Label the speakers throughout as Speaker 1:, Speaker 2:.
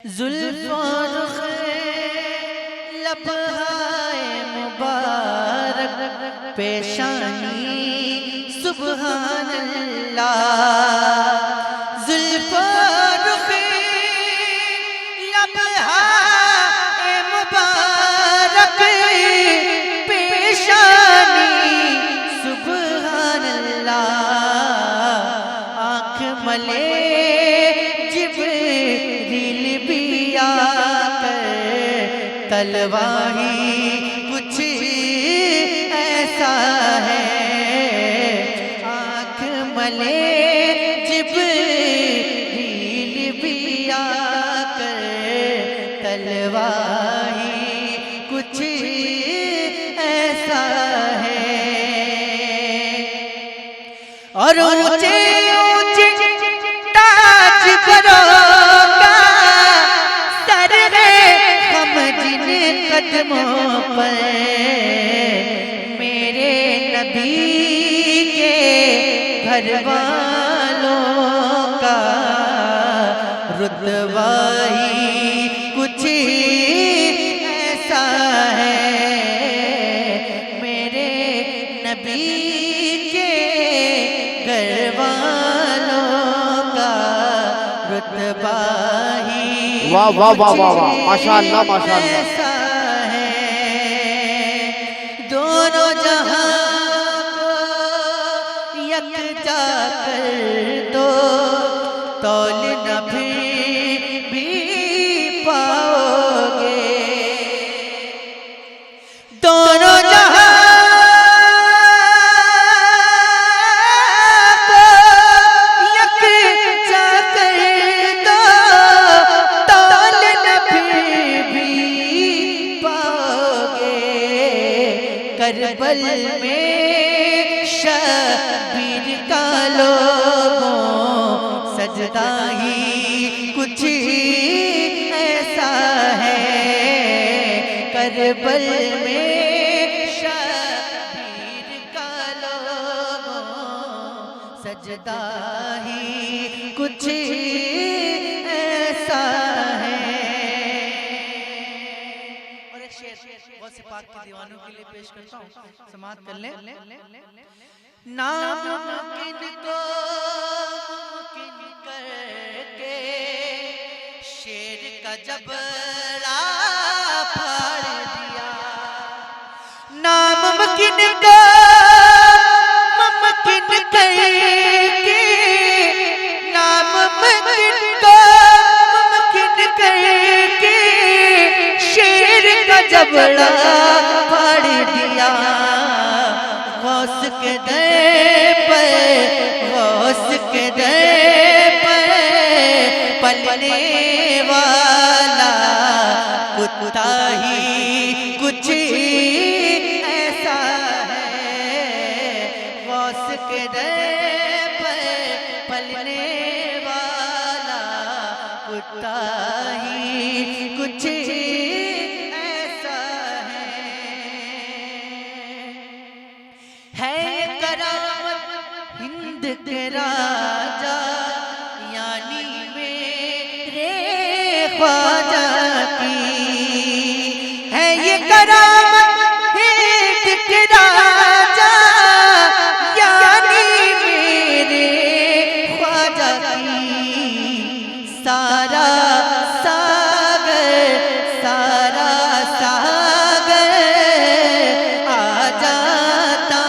Speaker 1: जुल्फ़ लबहाए मुबारक पेशानी सुबहान अल्लाह। जुल्फ़ लबहाए मुबारक पेशानी सुबहान अल्लाह। आँख मले तलवाही कुछ ऐसा है। आँख मले जिब्रील भी आकर तलवाही कुछ ऐसा है। और ऊंचे ऊंचे ताज करोगा सर है हम जिन कदमों पर मेरे नबी के घर वालों का रुतबा ही कुछ ऐसा है। मेरे नबी के घर वालों का रुतबा ही
Speaker 2: वाह वाह वाह वाह वाह, माशाअल्लाह माशाअल्लाह।
Speaker 1: ऐसा है। दोनों जहां को यकजा कर दो तौल न फिर भी पाओगे। दोनों जहां को यकजा कर दो तौल न फिर भी पाओगे। करबल में शबीर का लोगों सजदा ही कुछ ऐसा है। करबल में शबीर का लोगों सजदा ही कुछ ऐसा है। और एक शेर बहुत से पाक के दीवानों के लिए पेश करता हूँ, समात कर ले। नामुमकिन को मुमकिन करके शेर का जबड़ा फाड़ दिया। नामुमकिन को मुमकिन करके नामुमकिन को मुमकिन करके शेर का जबड़ा फाड़ दिया। गौस के दर पर गौस के दर पर पलने वाला कुत्ता ही कुछ ऐसा है। गौस के दर पर पलने वाला कुत्ता ही कुछ है। करामत हिंद के राजा यानी मेरे ख्वाजा की है। ये करामत हिंद के राजा यानी मेरे ख्वाजा की। सारा सागर सारा सागर आ जाता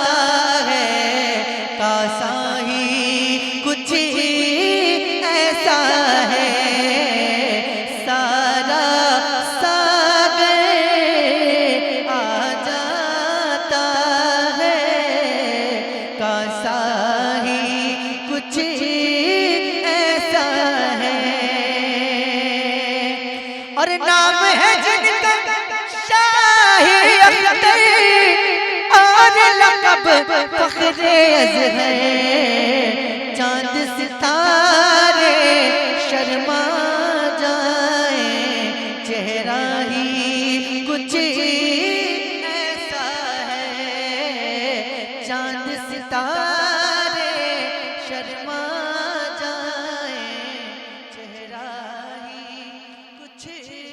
Speaker 1: कासा ही कुछ ऐसा है। सारा सागर आ जाता है कासा ही कुछ ऐसा है। और नाम है जिनका शाही अख्तर और लक़ब फ़ख्रे अज़हर। चांद सितारे शर्मा जाए चेहरा ही कुछ ऐसा है। चांद सितारे शर्मा जाए चेहरा ही पीछे